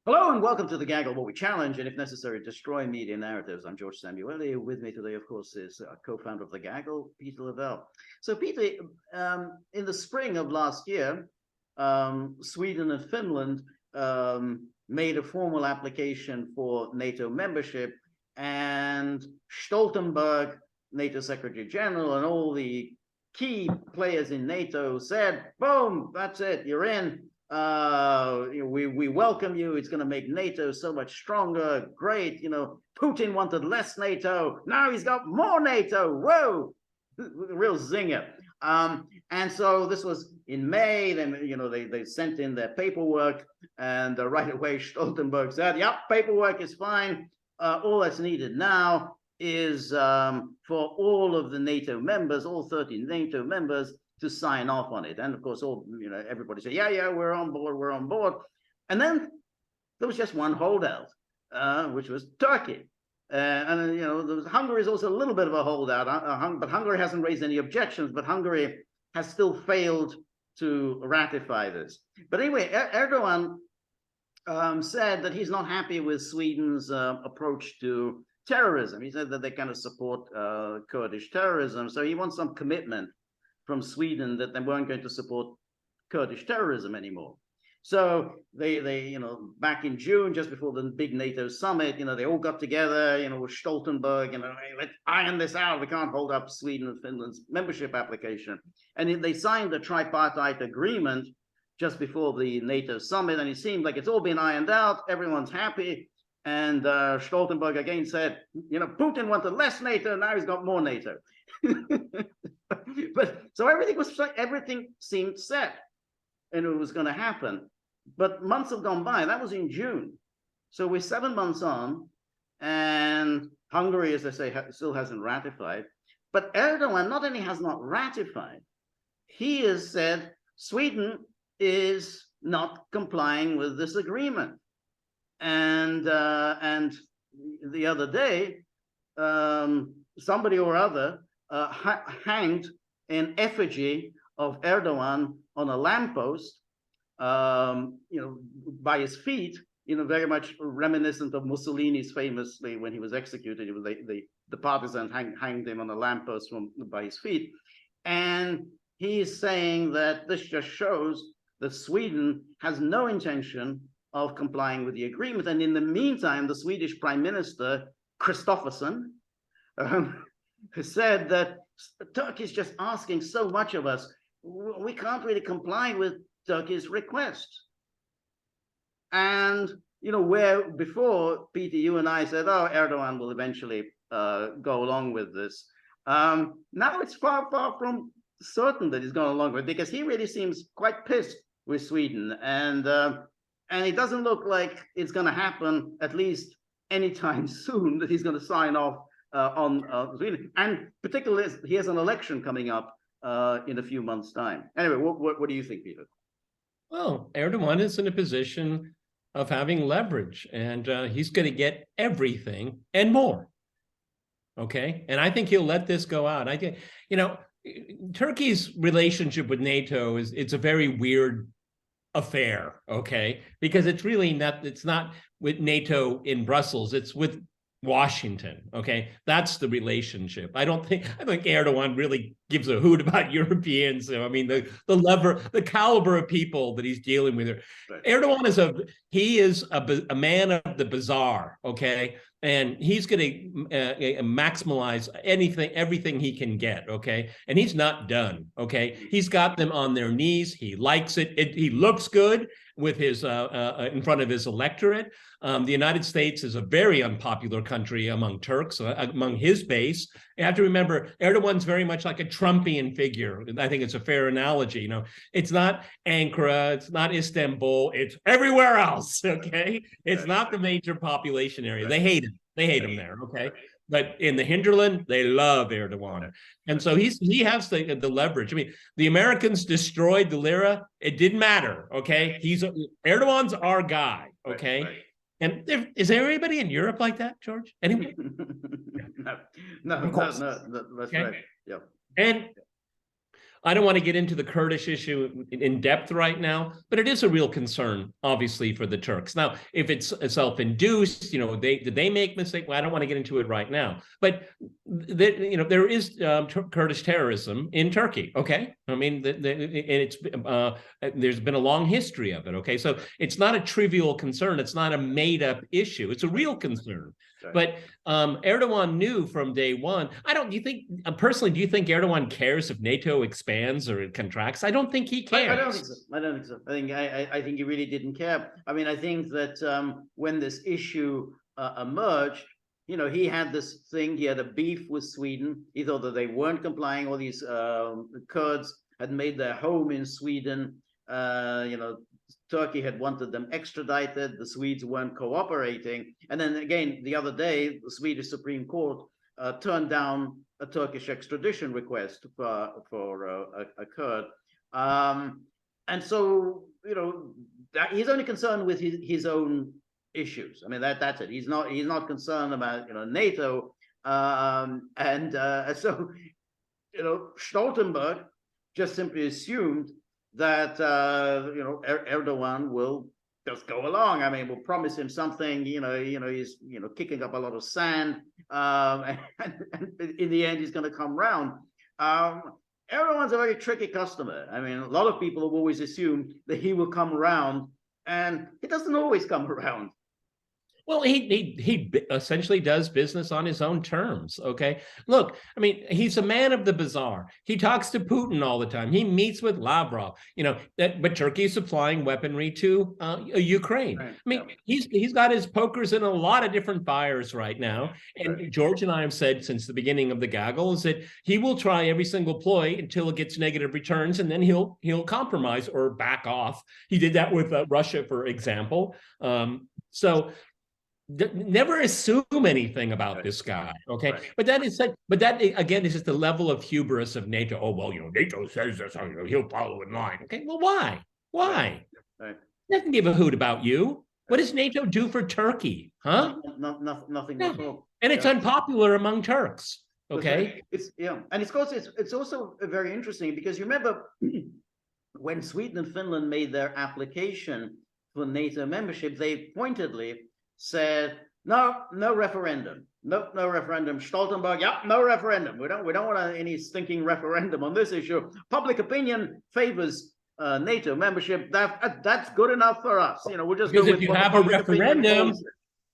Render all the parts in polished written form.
Hello and welcome to the Gaggle, where we challenge and, if necessary, destroy media narratives. I'm George Szamuely. With me today, of course, is co-founder of the Gaggle, Peter Lavelle. So, Peter, in the spring of last year, Sweden and Finland made a formal application for NATO membership, and Stoltenberg, NATO Secretary General, and all the key players in NATO said, "Boom, that's it, you're in. We welcome you. It's going to make NATO so much stronger. Great. Putin wanted less NATO. Now he's got more NATO. Whoa, real zinger." And so this was in May. Then they sent in their paperwork, and right away Stoltenberg said, "Yep, paperwork is fine. All that's needed now is for all of the NATO members, all 30 NATO members, to sign off on it." And of course, everybody said, yeah, we're on board. And then there was just one holdout, which was Turkey. And Hungary is also a little bit of a holdout, but Hungary hasn't raised any objections, but Hungary has still failed to ratify this. But anyway, Erdogan said that he's not happy with Sweden's approach to terrorism. He said that they kind of support Kurdish terrorism, so he wants some commitment from Sweden that they weren't going to support Kurdish terrorism anymore. So they back in June, just before the big NATO summit, they all got together, with Stoltenberg, hey, let's iron this out. We can't hold up Sweden and Finland's membership application. And they signed a tripartite agreement just before the NATO summit, and it seemed like it's all been ironed out. Everyone's happy. And Stoltenberg again said, Putin wanted less NATO, now he's got more NATO. But so everything seemed set, and it was going to happen. But months have gone by. That was in June. So we're 7 months on, and Hungary, as I say, still hasn't ratified. But Erdogan not only has not ratified, he has said Sweden is not complying with this agreement. And the other day, somebody or other hanged an effigy of Erdogan on a lamppost, by his feet, very much reminiscent of Mussolini's famously when he was executed. It was the partisans hanged him on a lamppost by his feet. And he's saying that this just shows that Sweden has no intention of complying with the agreement. And in the meantime, the Swedish Prime Minister, Christopherson, has said that Turkey is just asking so much of us. We can't really comply with Turkey's request. And, where before, Peter, you and I said, oh, Erdogan will eventually go along with this. Now it's far, far from certain that he's going along with it, because he really seems quite pissed with Sweden. And it doesn't look like it's going to happen, at least anytime soon, that he's going to sign off on Sweden. And particularly, he has an election coming up in a few months' time. Anyway, what do you think, Peter? Well, Erdogan is in a position of having leverage, and he's going to get everything and more. Okay, and I think he'll let this go out. I think, Turkey's relationship with NATO it's a very weird affair, okay, because it's really not, it's not with NATO in Brussels, it's with Washington. Okay, that's the relationship. I think Erdogan really gives a hoot about Europeans. So, I mean, the caliber of people that he's dealing with. Right. Erdogan is a man of the bizarre. Okay, and he's going to maximize everything he can get. Okay, and he's not done. Okay, he's got them on their knees. He likes it. He looks good with his in front of his electorate. The United States is a very unpopular country among Turks, among his base. You have to remember, Erdogan's very much like a Trumpian figure. I think it's a fair analogy. It's not Ankara, it's not Istanbul, it's everywhere else. Okay, it's not the major population area. They hate him. They hate him there. Okay. But in the hinterland, they love Erdogan. And so he has the leverage. I mean, the Americans destroyed the lira. It didn't matter, okay? Erdogan's our guy, okay? Right. And is there anybody in Europe like that, George? Anybody? No, that's okay. Right. Yeah. And I don't want to get into the Kurdish issue in depth right now, but it is a real concern, obviously, for the Turks. Now, if it's self-induced, did they make mistakes? Well, I don't want to get into it right now. But there is Kurdish terrorism in Turkey. Okay, I mean, there's been a long history of it. Okay, so it's not a trivial concern. It's not a made-up issue. It's a real concern. Right. But Erdogan knew from day one. Do you think Erdogan cares if NATO expands or it contracts? I don't think he cares. I don't think so. I think he really didn't care. I mean, I think that when this issue emerged, he had this thing. He had a beef with Sweden. He thought that they weren't complying. All these Kurds had made their home in Sweden. Turkey had wanted them extradited. The Swedes weren't cooperating. And then again, the other day, the Swedish Supreme Court turned down a Turkish extradition request for a Kurd. And so, he's only concerned with his own issues. I mean, that's it. He's not concerned about, NATO. So, Stoltenberg just simply assumed that Erdogan will just go along. I mean, we'll promise him something. He's kicking up a lot of sand, and in the end, he's going to come round. Erdogan's a very tricky customer. I mean, a lot of people have always assumed that he will come around, and he doesn't always come around. Well, he essentially does business on his own terms, okay? Look, I mean, he's a man of the bazaar. He talks to Putin all the time. He meets with Lavrov, but Turkey is supplying weaponry to Ukraine. Right. I mean, he's got his pokers in a lot of different fires right now. And right. George and I have said since the beginning of the gaggle is that he will try every single ploy until it gets negative returns, and then he'll compromise or back off. He did that with Russia, for example. So never assume anything about this guy, okay? Right. But that again is just the level of hubris of NATO. Oh well, NATO says this, he'll follow in line. Okay, well, why? Right. Doesn't give a hoot about you. What does NATO do for Turkey? Huh? Nothing at all. And it's unpopular among Turks. Okay. And it's also very interesting because you remember when Sweden and Finland made their application for NATO membership, they pointedly said no referendum, no referendum. Stoltenberg, no referendum. We don't want any stinking referendum on this issue. Public opinion favors NATO membership. That's good enough for us. We'll just because if you have a referendum,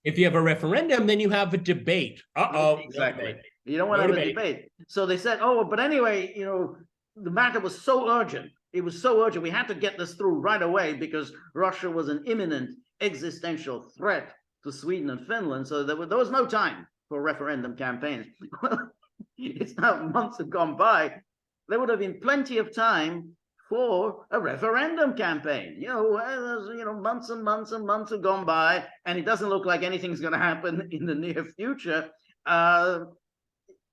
then you have a debate. Exactly. You don't want to have a debate. So they said, but anyway, the matter was so urgent. It was so urgent. We had to get this through right away because Russia was an imminent existential threat to Sweden and Finland, so there was no time for referendum campaigns. It's now months have gone by. There would have been plenty of time for a referendum campaign. Months and months and months have gone by, and it doesn't look like anything's going to happen in the near future.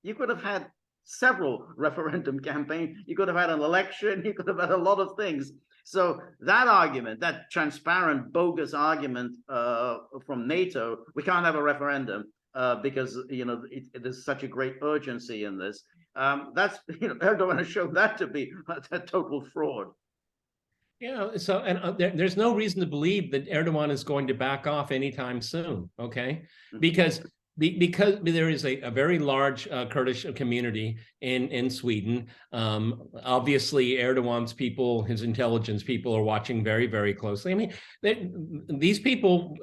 You could have had several referendum campaigns. You could have had an election. You could have had a lot of things. So that argument, that transparent, bogus argument from NATO, we can't have a referendum because there's such a great urgency in this. That's Erdogan has shown that to be a total fraud. So there's no reason to believe that Erdogan is going to back off anytime soon. Okay, because there is a very large Kurdish community in Sweden. Obviously, Erdogan's people, his intelligence people, are watching very, very closely. I mean, these people,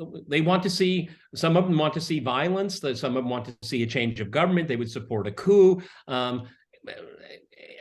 some of them want to see violence. Some of them want to see a change of government. They would support a coup.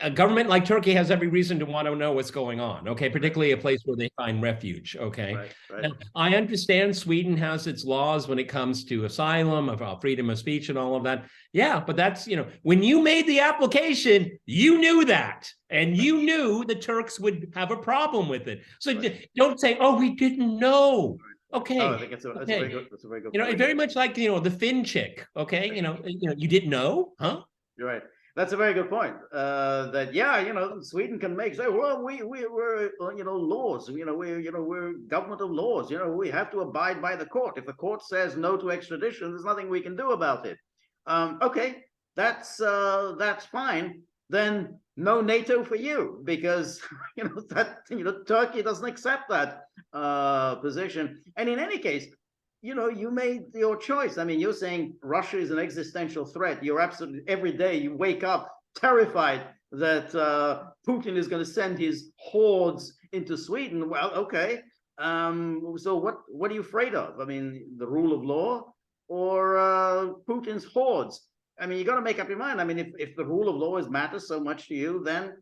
A government like Turkey has every reason to want to know what's going on, okay? Particularly a place where they find refuge, okay? Right. Now, I understand Sweden has its laws when it comes to asylum, about freedom of speech and all of that. Yeah, but that's, when you made the application, you knew that. And you knew the Turks would have a problem with it. So don't say, we didn't know. Okay. I think that's a very good point. It's very much like, the Finn chick, okay? You didn't know, huh? You're right. That's a very good point. Sweden can say, well, we're laws. We're government of laws. We have to abide by the court. If the court says no to extradition, there's nothing we can do about it. Okay, that's fine. then no NATO for you, because Turkey doesn't accept that position. And in any case, you made your choice. I mean, you're saying Russia is an existential threat. You're absolutely, every day you wake up terrified that Putin is going to send his hordes into Sweden. Well, okay. So what are you afraid of? I mean, the rule of law or Putin's hordes? I mean, you got to make up your mind. I mean, if the rule of law matters so much to you, then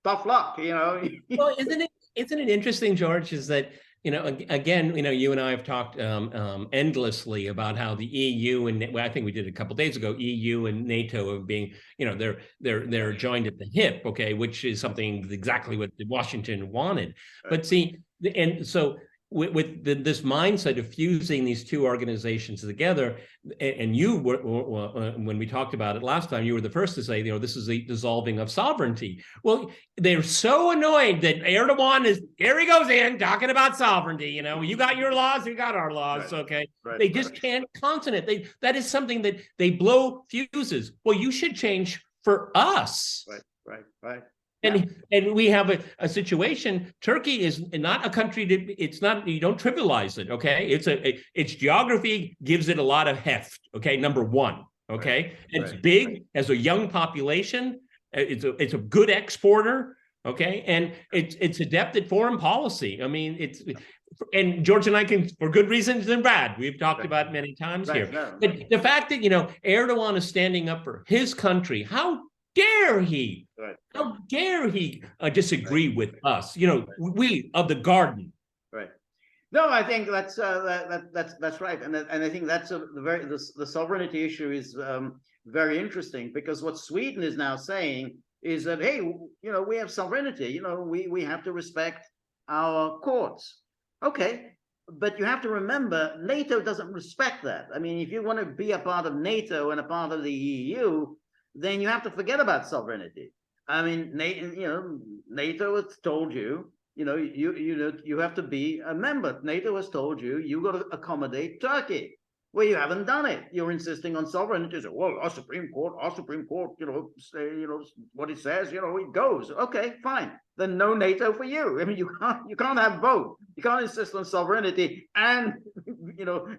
tough luck, Well, isn't it interesting, George, is that, again, you and I have talked endlessly about how the EU and, well, I think we did a couple of days ago, EU and NATO of being, they're joined at the hip, okay, which is something exactly what Washington wanted. But see, and so with this mindset of fusing these two organizations together, and you were, when we talked about it last time, you were the first to say, this is a dissolving of sovereignty. Well, they're so annoyed that Erdogan here he goes in talking about sovereignty. You got your laws, we got our laws. Right. Okay, right. They just can't consonant. That is something that they blow fuses. Well, you should change for us. Right. And we have a situation. Turkey is not a country it's not, you don't trivialize it, okay? Its geography gives it a lot of heft, okay? Number one, okay? Right. It's big, has a young population, it's a good exporter, okay? And it's adept at foreign policy. I mean, and George and I can, for good reasons and bad, we've talked about it many times here. No. But the fact that, Erdogan is standing up for his country, how dare he? Right. How dare he disagree with us? We of the garden. Right. No, I think that's right, and I think that's the sovereignty issue is very interesting, because what Sweden is now saying is that, hey, we have sovereignty. We have to respect our courts. Okay, but you have to remember, NATO doesn't respect that. I mean, if you want to be a part of NATO and a part of the EU, then you have to forget about sovereignty. I mean, NATO has told you, you have to be a member. NATO has told you got to accommodate Turkey. Well, you haven't done it. You're insisting on sovereignty. So, well, our Supreme Court, say, what it says, it goes. Okay, fine. Then no NATO for you. I mean, you can't have both. You can't insist on sovereignty and,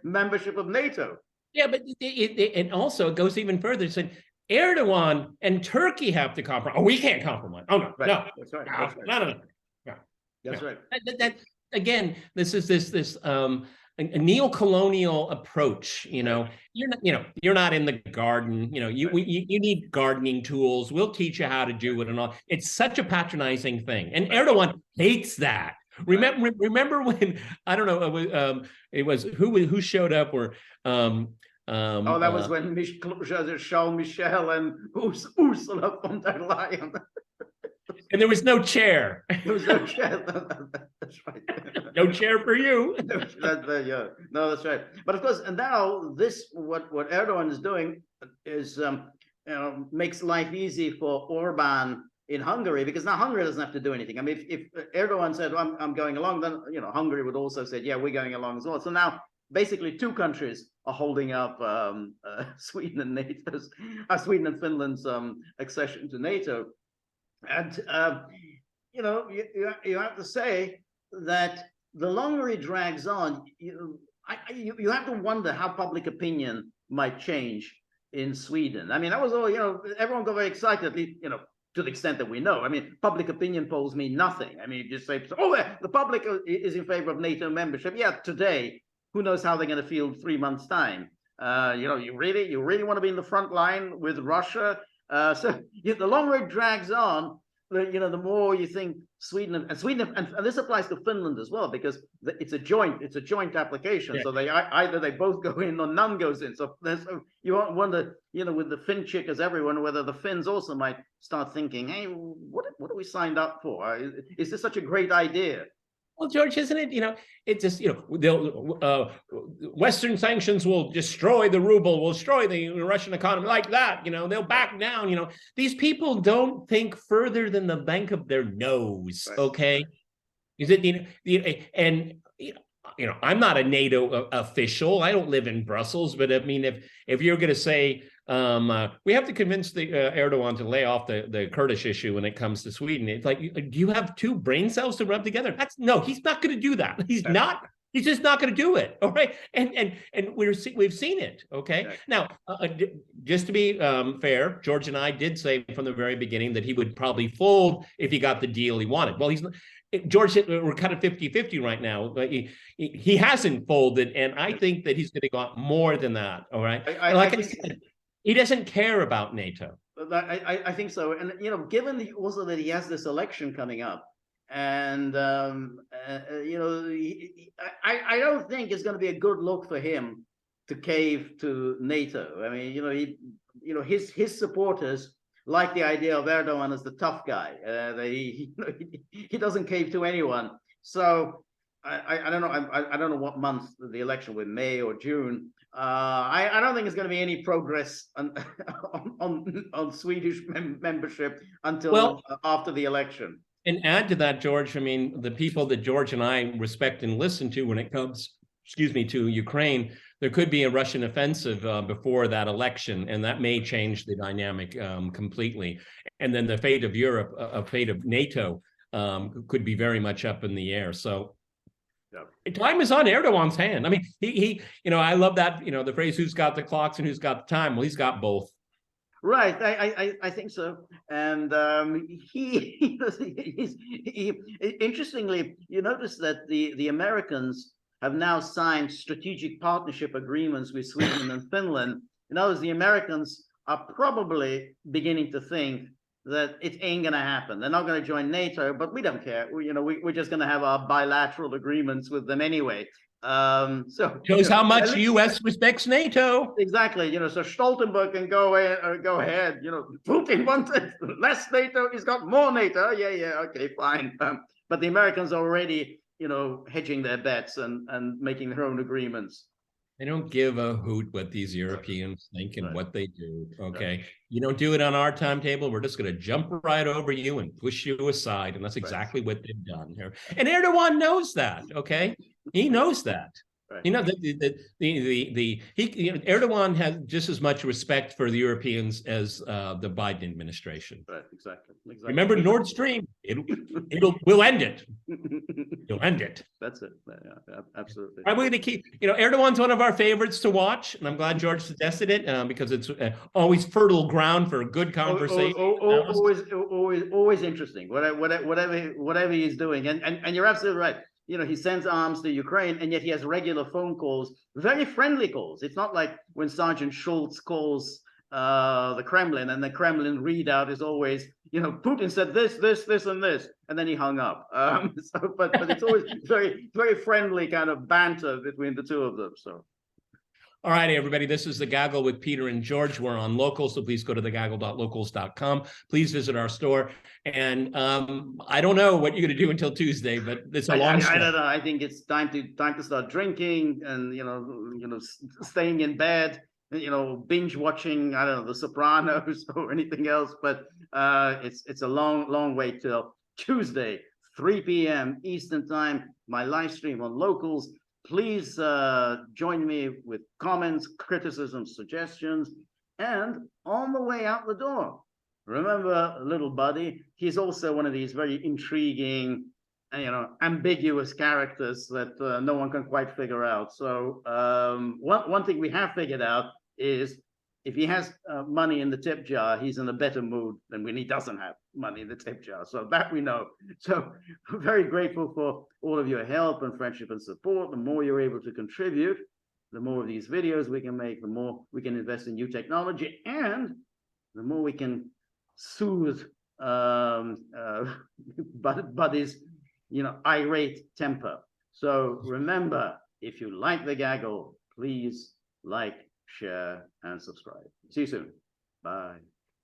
membership of NATO. Yeah, but it also goes even further. It said, Erdogan and Turkey have to compromise. Oh, we can't compromise. Oh, no, right. No. That's right. No. That's right. That again, this is this a neo-colonial approach. You're not in the garden. You need gardening tools. We'll teach you how to do it and all. It's such a patronizing thing, and Erdogan hates that. Remember when, I don't know, it was who showed up, or that was when Charles Michel and Ursula von der Leyen. And there was no chair. There was no chair. That's right. No chair for you. No, that's right. But of course, and now what Erdogan is doing is makes life easy for Orban in Hungary, because now Hungary doesn't have to do anything. I mean, if Erdogan said, I'm going along, then Hungary would also say, yeah, we're going along as well. So now basically two countries are holding up Sweden and Finland's accession to NATO. And you have to say that the longer it drags on, you have to wonder how public opinion might change in Sweden. I mean, that was all, everyone got very excited, at least, to the extent that we know. I mean, public opinion polls mean nothing. I mean, you just say, the public is in favor of NATO membership. Yeah, today, who knows how they're going to feel in 3 months' time? You really want to be in the front line with Russia? So the longer it drags on, the more you think Sweden and this applies to Finland as well, because it's a joint application. Yeah. So they both go in or none goes in. So you wonder, with the Finn chickers everyone, whether the Finns also might start thinking, hey, what are we signed up for? Is this such a great idea? Well, George, isn't it? It's just, Western sanctions will destroy the ruble, will destroy the Russian economy, like that. They'll back down. These people don't think further than the bank of their nose. Right. Okay, is it? And I'm not a NATO official. I don't live in Brussels, but I mean, if you're going to say, We have to convince the Erdogan to lay off the Kurdish issue when it comes to Sweden. It's like, do you have two brain cells to rub together? No, he's not going to do that. He's not. He's just not going to do it. All right, and we've seen it. Okay, right. Now just to be fair, George and I did say from the very beginning that he would probably fold if he got the deal he wanted. Well, he's not. George, we're kind of 50-50 right now. He hasn't folded, and I think that he's going to go more than that. All right, like I said, he doesn't care about NATO. I think so, and given also that he has this election coming up. And I don't think it's going to be a good look for him to cave to NATO. I mean, his supporters like the idea of Erdogan as the tough guy. He doesn't cave to anyone. So I don't know. I don't know what month the election will, May or June. I don't think there's going to be any progress on Swedish membership until after the election. And add to that, George, I mean, the people that George and I respect and listen to when it comes, to Ukraine, there could be a Russian offensive before that election, and that may change the dynamic completely. And then the fate of Europe, fate of NATO could be very much up in the air. So time is on Erdogan's hand. I mean, he I love that, the phrase, who's got the clocks and who's got the time? Well, he's got both. Right, I think so, and he interestingly, you notice that the Americans have now signed strategic partnership agreements with Sweden and Finland. In other words, the Americans are probably beginning to think that it ain't going to happen. They're not going to join NATO, but we don't care. We're just going to have our bilateral agreements with them anyway. So shows how much U.S. respects NATO. Exactly. So Stoltenberg can go ahead. Putin wanted less NATO. He's got more NATO. Yeah. Okay, fine. But the Americans are already, hedging their bets and making their own agreements. They don't give a hoot what these Europeans think and what they do. Okay. You don't do it on our timetable. We're just going to jump right over you and push you aside. And that's exactly what they've done here. And Erdogan knows that. Okay. He knows that. Right. Erdogan has just as much respect for the Europeans as the Biden administration. Right, exactly. Remember Nord Stream? We'll end it. You'll end it. That's it. Yeah, absolutely. We're going to keep. Erdogan's one of our favorites to watch, and I'm glad George suggested it because it's always fertile ground for a good conversation. Always interesting. Whatever he's doing, and you're absolutely right. He sends arms to Ukraine, and yet he has regular phone calls, very friendly calls. It's not like when Sergeant Schultz calls the Kremlin, and the Kremlin readout is always, Putin said this, and this, and then he hung up. But it's always very, very friendly kind of banter between the two of them. So. All right, everybody, this is The Gaggle with Peter and George. We're on Local, so please go to thegaggle.locals.com. Please visit our store. And I don't know what you're going to do until Tuesday, but it's a long I don't know. I think it's time to start drinking and, staying in bed, binge watching, I don't know, The Sopranos or anything else. But it's a long way till Tuesday, 3 p.m. Eastern Time, my live stream on Locals. Please join me with comments, criticisms, suggestions, and on the way out the door, remember little buddy, he's also one of these very intriguing, ambiguous characters that no one can quite figure out. So one thing we have figured out is if he has money in the tip jar, he's in a better mood than when he doesn't have money in the tip jar. So that we know. So I'm very grateful for all of your help and friendship and support. The more you're able to contribute, the more of these videos we can make, the more we can invest in new technology, and the more we can soothe Buddy's, irate temper. So remember, if you like The Gaggle, please like, share, and subscribe. See you soon. Bye.